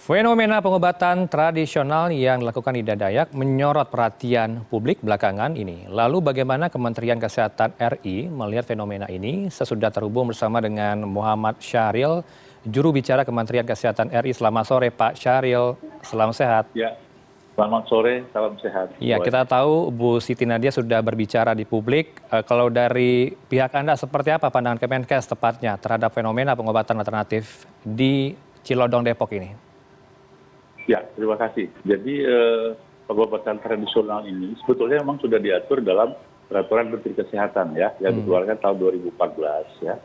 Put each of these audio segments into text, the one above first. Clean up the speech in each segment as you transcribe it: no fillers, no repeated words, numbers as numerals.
Fenomena pengobatan tradisional yang dilakukan Ida Dayak menyorot perhatian publik belakangan ini. Lalu bagaimana Kementerian Kesehatan RI melihat fenomena ini? Sesudah terhubung bersama dengan Muhammad Syahril, juru bicara Kementerian Kesehatan RI. Selamat sore Pak Syahril, selamat sehat. Ya, selamat sore, salam sehat. Ya, kita tahu Bu Siti Nadia sudah berbicara di publik. Kalau dari pihak Anda seperti apa pandangan Kemenkes tepatnya terhadap fenomena pengobatan alternatif di Cilodong Depok ini? Ya, terima kasih. Jadi pengobatan tradisional ini sebetulnya memang sudah diatur dalam peraturan Menteri Kesehatan ya, yang dikeluarkan tahun 2014 ya.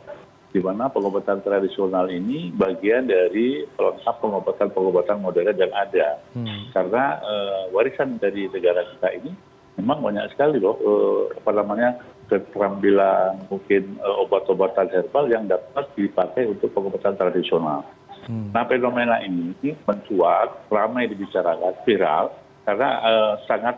Di mana pengobatan tradisional ini bagian dari pelengkap pengobatan modern yang ada. Karena warisan dari negara kita ini memang banyak sekali loh keterampilan mungkin obat-obatan herbal yang dapat dipakai untuk pengobatan tradisional. Nah, fenomena ini mencuat, ramai dibicarakan, viral, karena sangat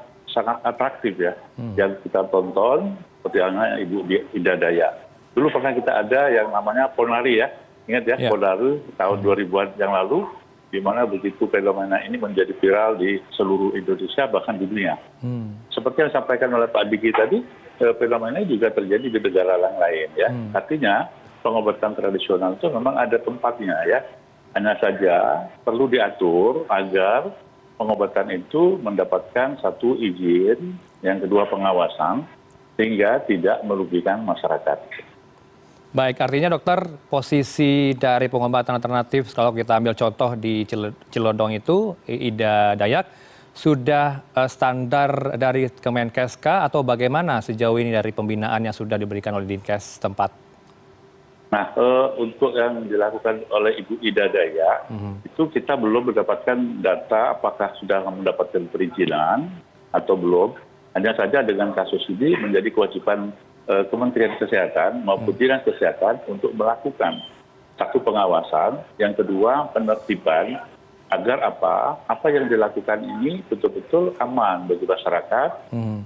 atraktif ya. Yang kita tonton, seperti halnya Ibu Ida Dayak. Dulu pernah kita ada yang namanya Ponari ya, ingat ya, Ponari tahun 2000-an yang lalu, di mana begitu fenomena ini menjadi viral di seluruh Indonesia, bahkan di dunia. Seperti yang disampaikan oleh Pak Diki tadi, fenomena ini juga terjadi di negara lain ya. Artinya, pengobatan tradisional itu memang ada tempatnya ya. Hanya saja perlu diatur agar pengobatan itu mendapatkan satu izin, yang kedua pengawasan, sehingga tidak merugikan masyarakat. Baik, artinya dokter, posisi dari pengobatan alternatif, kalau kita ambil contoh di Cilodong itu, Ida Dayak, sudah standar dari Kemenkes atau bagaimana sejauh ini dari pembinaan yang sudah diberikan oleh Dinkes tempat? Nah, untuk yang dilakukan oleh Ibu Ida Dayak, itu kita belum mendapatkan data apakah sudah mendapatkan perizinan atau belum. Hanya saja dengan kasus ini menjadi kewajiban Kementerian Kesehatan maupun Dinas Kesehatan untuk melakukan satu pengawasan, yang kedua penertiban agar apa yang dilakukan ini betul-betul aman bagi masyarakat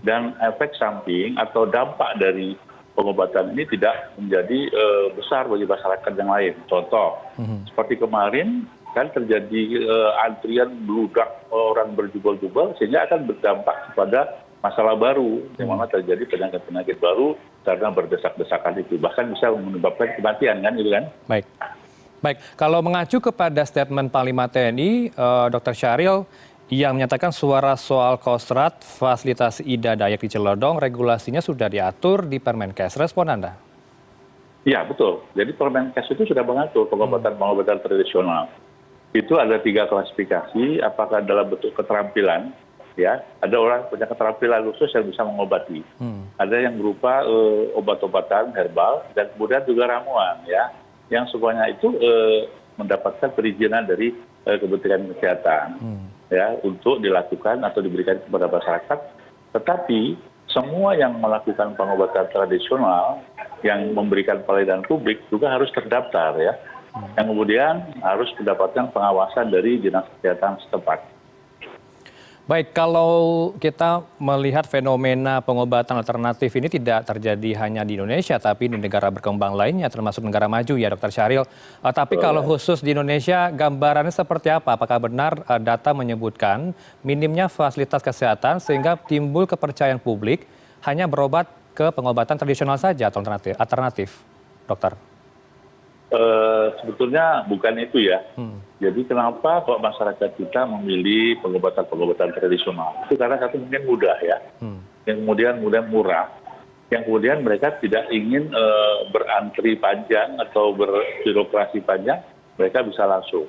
dan efek samping atau dampak dari pengobatan ini tidak menjadi besar bagi masyarakat yang lain. Contoh, seperti kemarin kan terjadi antrian bludak orang berjubel-jubel sehingga akan berdampak kepada masalah baru, di mana terjadi penyakit-penyakit baru karena berdesak-desakan itu. Bahkan bisa menyebabkan kematian kan, gitu kan? Baik. Kalau mengacu kepada statement Panglima TNI, Dr. Syahril, yang menyatakan suara soal Kostrad fasilitas Ida Dayak di Cilodong, regulasinya sudah diatur di Permenkes. Respon Anda? Ya, betul. Jadi Permenkes itu sudah mengatur pengobatan tradisional. Itu ada 3 klasifikasi, apakah dalam bentuk keterampilan, ya, ada orang punya keterampilan khusus yang bisa mengobati. Ada yang berupa obat-obatan herbal, dan kemudian juga ramuan, ya, yang semuanya itu mendapatkan perizinan dari Kementerian Kesehatan. Ya, untuk dilakukan atau diberikan kepada masyarakat, tetapi semua yang melakukan pengobatan tradisional yang memberikan pelayanan publik juga harus terdaftar ya, yang kemudian harus mendapatkan pengawasan dari Dinas Kesehatan setempat. Baik, kalau kita melihat fenomena pengobatan alternatif ini tidak terjadi hanya di Indonesia, tapi di negara berkembang lainnya, termasuk negara maju ya, Dr. Syahril. Tapi kalau khusus di Indonesia, gambarannya seperti apa? Apakah benar data menyebutkan minimnya fasilitas kesehatan sehingga timbul kepercayaan publik hanya berobat ke pengobatan tradisional saja atau alternatif, dokter? Sebetulnya bukan itu ya. Jadi kenapa kok masyarakat kita memilih pengobatan tradisional? Itu karena satu mungkin mudah ya, yang kemudian murah, yang kemudian mereka tidak ingin berantri panjang atau berbirokrasi panjang, mereka bisa langsung.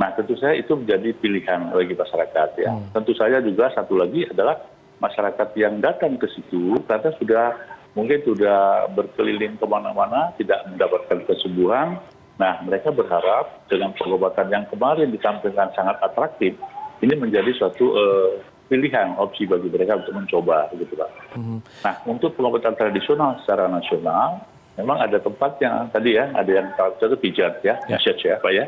Nah, tentu saja itu menjadi pilihan bagi masyarakat ya. Tentu saja juga satu lagi adalah masyarakat yang datang ke situ karena mungkin sudah berkeliling kemana-mana, tidak mendapatkan kesembuhan. Nah, mereka berharap dengan pengobatan yang kemarin ditampilkan sangat atraktif, ini menjadi suatu pilihan, opsi bagi mereka untuk mencoba, gitu Pak. Nah, untuk pengobatan tradisional secara nasional, memang ada tempatnya tadi ya, ada yang itu pijat ya, massage ya, Pak ya,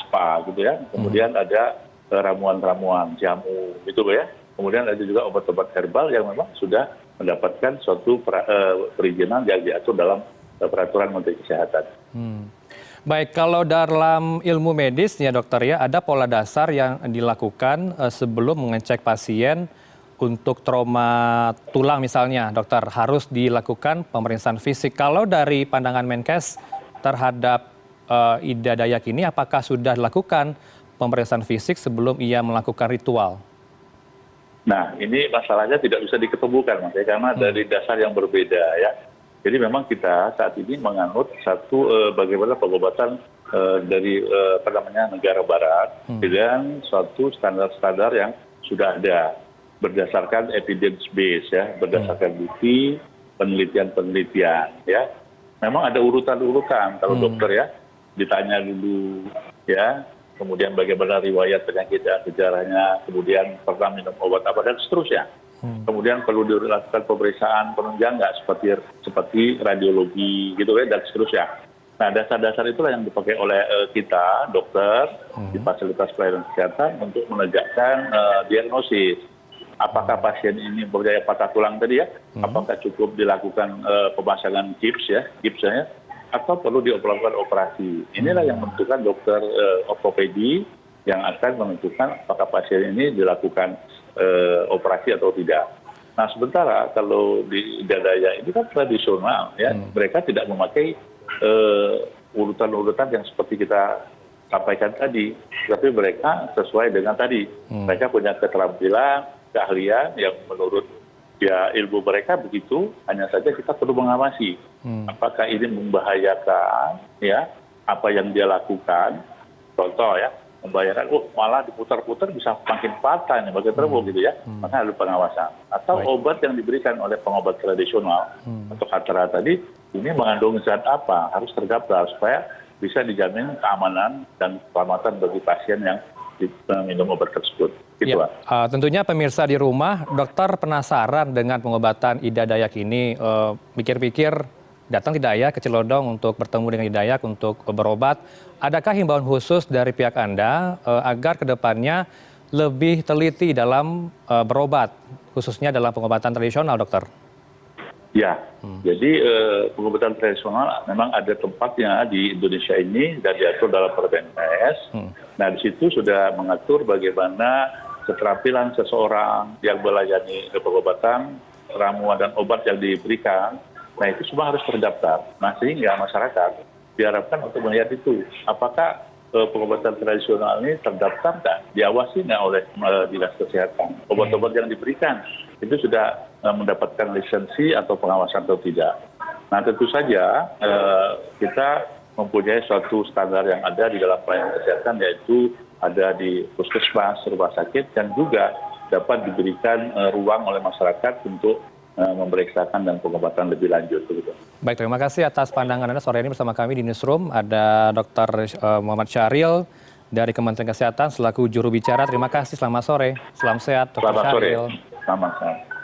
spa gitu ya. Kemudian ada ramuan-ramuan, jamu, gitu Pak ya. Kemudian ada juga obat-obat herbal yang memang sudah mendapatkan suatu perizinan yang diatur dalam peraturan Menteri Kesehatan. Baik, kalau dalam ilmu medis ya dokter ya, ada pola dasar yang dilakukan sebelum mengecek pasien untuk trauma tulang misalnya, dokter, harus dilakukan pemeriksaan fisik. Kalau dari pandangan Menkes terhadap Ida Dayak ini, apakah sudah dilakukan pemeriksaan fisik sebelum ia melakukan ritual? Nah, ini masalahnya tidak bisa diketemukan, Mas, ya, karena dari dasar yang berbeda ya. Jadi memang kita saat ini menganut satu bagaimana pengobatan dari negara barat dengan suatu standar-standar yang sudah ada berdasarkan evidence base ya, berdasarkan bukti, penelitian-penelitian ya. Memang ada urutan-urutan kalau dokter ya, ditanya dulu ya, kemudian bagaimana riwayat penyakit dan gejalanya, kemudian pernah minum obat apa dan seterusnya. Kemudian perlu dilakukan pemeriksaan penunjang nggak seperti radiologi gitu ya dan seterusnya. Nah, dasar-dasar itulah yang dipakai oleh kita dokter di fasilitas pelayanan kesehatan untuk menegakkan diagnosis. Apakah pasien ini berdaya patah tulang tadi ya? Apakah cukup dilakukan pemasangan gipsnya, atau perlu dilakukan operasi? Inilah yang menentukan dokter ortopedi yang akan menentukan apakah pasien ini dilakukan operasi atau tidak. Nah, sementara kalau di Ida Dayak ini kan tradisional ya, mereka tidak memakai urutan-urutan yang seperti kita sampaikan tadi, tapi mereka sesuai dengan tadi. Mereka punya keterampilan, keahlian yang menurut ya ilmu mereka begitu, hanya saja kita perlu mengawasi apakah ini membahayakan ya apa yang dia lakukan. Contoh ya, membahayakan, malah diputar-putar bisa makin patah nih, makin terbuka gitu ya, maka ada pengawasan. Atau obat yang diberikan oleh pengobat tradisional untuk hatara tadi, ini mengandung zat apa, harus terdaftar supaya bisa dijamin keamanan dan keselamatan bagi pasien yang minum obat tersebut. Gitu, ya, tentunya pemirsa di rumah, dokter penasaran dengan pengobatan Ida Dayak ini, pikir-pikir datang tidak ya ke Cilodong untuk bertemu dengan Ida Dayak untuk berobat. Adakah himbauan khusus dari pihak Anda agar kedepannya lebih teliti dalam berobat, khususnya dalam pengobatan tradisional, dokter? Ya, jadi pengobatan tradisional memang ada tempatnya di Indonesia ini dan diatur dalam Permenkes. Nah, di situ sudah mengatur bagaimana keterampilan seseorang yang melayani pengobatan, ramuan dan obat yang diberikan. Nah, itu semua harus terdaftar. Nah, sehingga masyarakat diharapkan untuk melihat itu. Apakah pengobatan tradisional ini terdaftar dan diawasi nggak oleh Dinas Kesehatan? Obat-obat yang diberikan itu sudah mendapatkan lisensi atau pengawasan atau tidak. Nah, tentu saja kita mempunyai suatu standar yang ada di dalam pelayanan kesehatan, yaitu ada di puskesmas, rumah sakit, dan juga dapat diberikan ruang oleh masyarakat untuk memeriksakan dan pengobatan lebih lanjut. Baik, terima kasih atas pandangan Anda sore ini bersama kami di Newsroom. Ada Dr. Muhammad Syahril dari Kementerian Kesehatan selaku juru bicara. Terima kasih, selamat sore. Salam sehat, Dr. Syahril. Selamat sore. Selamat sore.